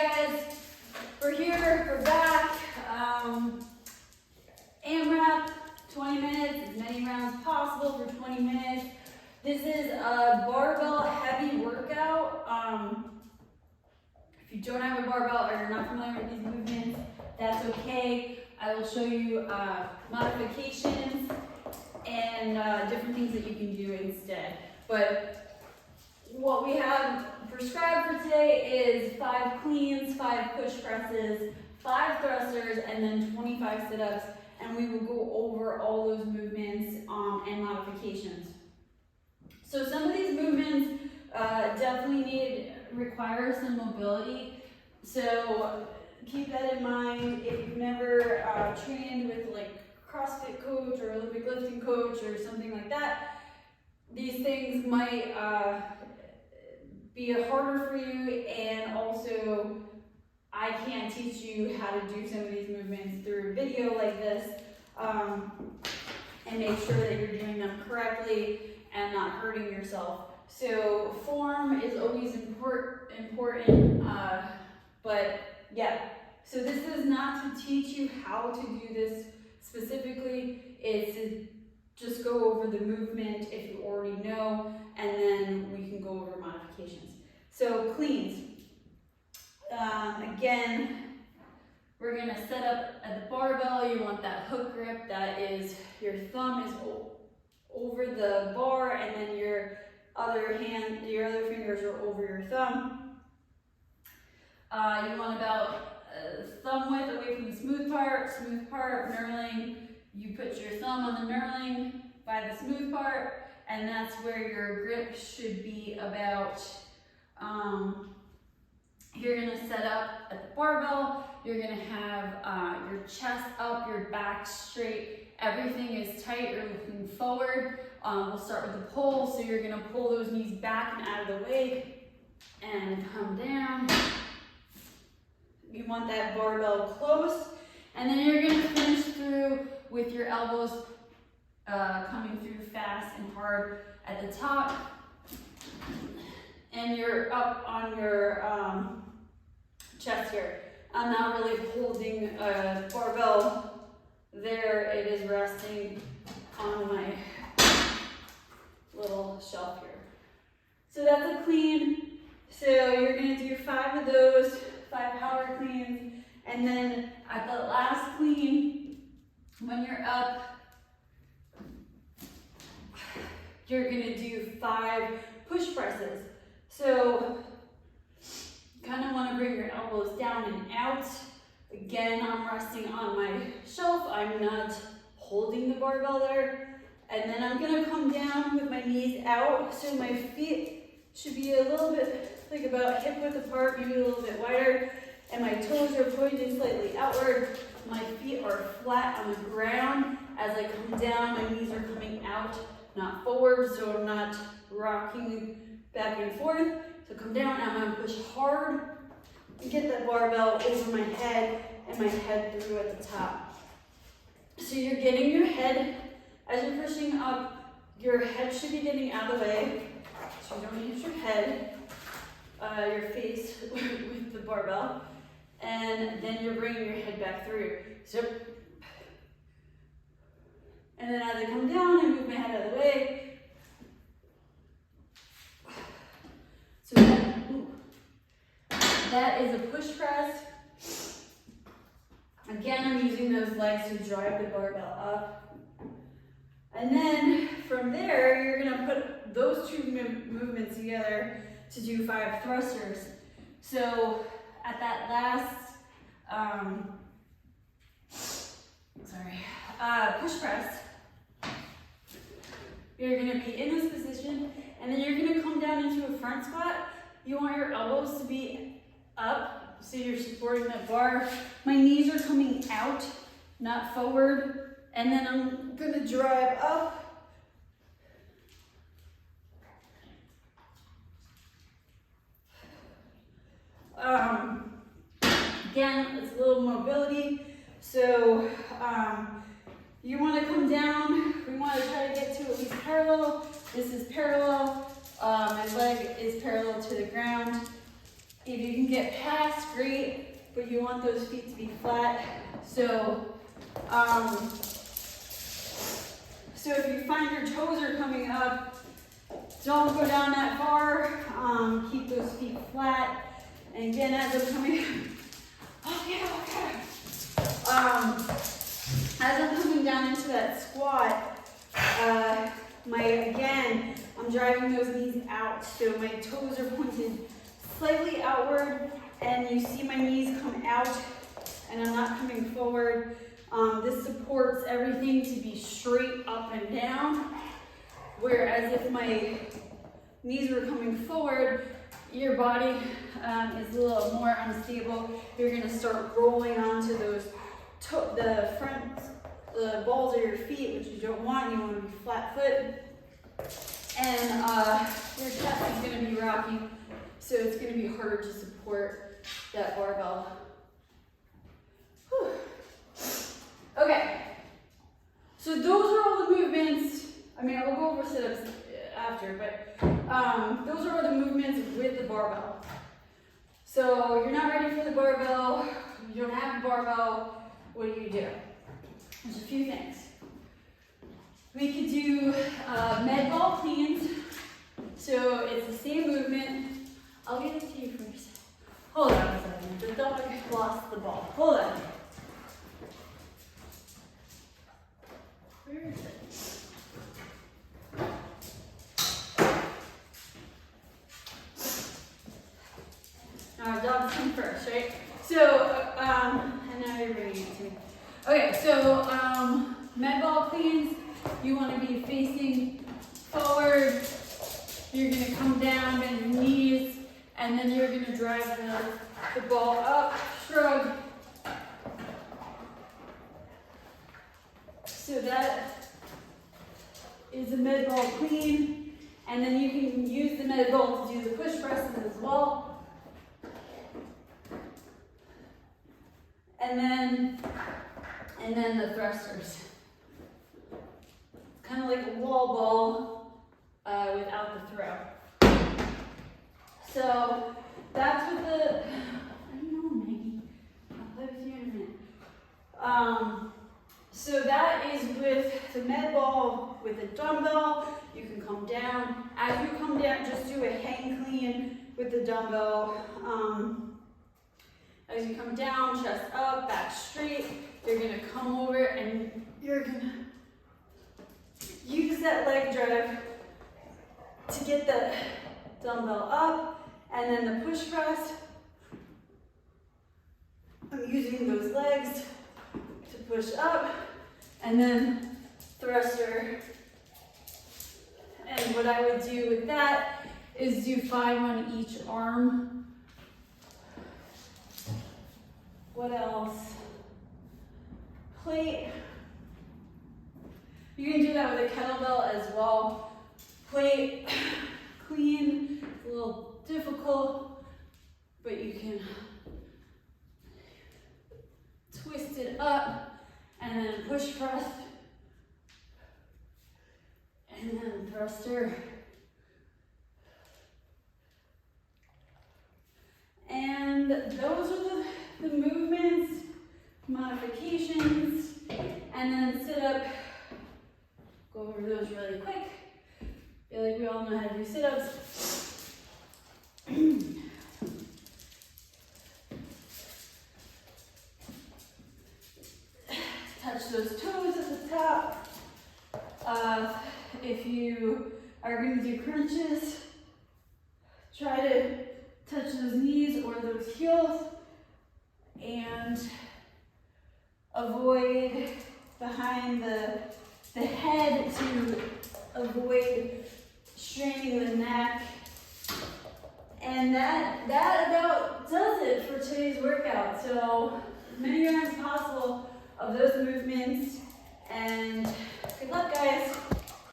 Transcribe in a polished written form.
guys, we're here, we're back. Amrap, 20 minutes, as many rounds possible for 20 minutes. This is a barbell heavy workout. If you don't have a barbell or you're not familiar with these movements, that's okay. I will show you modifications and different things that you can do instead. But what we have prescribed for today is 5 cleans, 5 push presses, 5 thrusters, and then 25 sit-ups. And we will go over all those movements and modifications. So some of these movements definitely require some mobility. So keep that in mind. If you've never trained with like CrossFit coach or Olympic lifting coach or something like that, these things might be harder for you, and also I can't teach you how to do some of these movements through a video like this and make sure that you're doing them correctly and not hurting yourself. So form is always important, but yeah. So this is not to teach you how to do this specifically, it's to just go over the movement if you already know, and then we can go over modifications. So cleans. Again, we're gonna set up at the barbell. You want that hook grip, that is, your thumb is over the bar, and then your other fingers are over your thumb. You want about thumb width away from the smooth part, knurling. You put your thumb on the knurling by the smooth part, and that's where your grip should be about. You're gonna set up at the barbell. You're gonna have your chest up, your back straight. Everything is tight, you're looking forward. We'll start with the pull. So you're gonna pull those knees back and out of the way and come down. You want that barbell close. And then you're gonna finish through with your elbows coming through fast and hard at the top. And you're up on your chest here. I'm not really holding a barbell there. It is resting on my little shelf here. So that's a clean. So you're gonna do 5 of those, 5 power cleans. And then at the last clean, when you're up, you're gonna do 5 push presses. So kind of want to bring your elbows down and out. Again, I'm resting on my shelf. I'm not holding the barbell there. And then I'm going to come down with my knees out. So my feet should be a little bit like about hip width apart, maybe a little bit wider. And my toes are pointing slightly outward. My feet are flat on the ground. As I come down, my knees are coming out, not forward. So I'm not rocking back and forth. So come down, and I'm gonna push hard and get that barbell over my head and my head through at the top. So you're getting your head, as you're pushing up, your head should be getting out of the way. So you don't hit your head, your face with the barbell. And then you're bringing your head back through. So, and then as I come down, I move my head out of the way. So that is a push press. Again, I'm using those legs to drive the barbell up. And then from there, you're gonna put those 2 movements together to do 5 thrusters. So at that last, push press, you're gonna be in this position, and then you're gonna come down into a front squat. You want your elbows to be up, so you're supporting that bar. My knees are coming out, not forward. And then I'm gonna drive up. Again, it's a little mobility. So you want to come down. We want to try to get to at least parallel. This is parallel. My leg is parallel to the ground. If you can get past, great, but you want those feet to be flat. So if you find your toes are coming up, don't go down that far. Keep those feet flat. And again, as I'm coming, okay. As I'm coming down into that squat, I'm driving those knees out. So my toes are pointed slightly outward, and you see my knees come out, and I'm not coming forward. This supports everything to be straight up and down, whereas if my knees were coming forward, your body is a little more unstable. You're gonna start rolling onto those the balls of your feet, which you don't want. You want to be flat foot, and your chest is gonna be rocky, so it's gonna be harder to support that barbell. Whew. Okay, so those are all the movements. I mean, I'll go over sit-ups after, but those are all the movements with the barbell. So you're not ready for the barbell, you don't have a barbell, what do? There's a few things. We could do med ball cleans. So it's the same movement. I'll get it to you first. Hold on a second, the dog lost the ball. Hold on. Where is it? Our dogs come first, right? So, and now you're bringing it to me. Okay, so med ball cleans, you want to be facing forward. You're going to come down, bend your knees, and then you're going to drive the ball up, shrug. So that is a med ball clean, and then you can use the med ball to do the push presses as well. And then the thrusters. Kind of like a wall ball without the throw. So that's what I don't know, Maggie. I'll play with you in a minute. So that is with the med ball with a dumbbell. You can come down. As you come down, just do a hang clean with the dumbbell. As you come down, chest up, back straight, you're gonna come over and you're gonna use that leg drive to get the dumbbell up, and then the push press. I'm using those legs to push up, and then thruster. And what I would do with that is do 5 on each arm. What else? Plate. You can do that with a kettlebell as well. Plate, clean, it's a little difficult, but you can twist it up and then push press and then thruster. And those are the movements, modifications, and then sit up. Go over those really quick. I feel like we all know how to do sit-ups. Touch those toes at the top. If you are going to do crunches, try to touch those knees or those heels and avoid behind the head to avoid straining the neck. And that about does it for today's workout. So as many rounds as possible of those movements, and good luck, guys.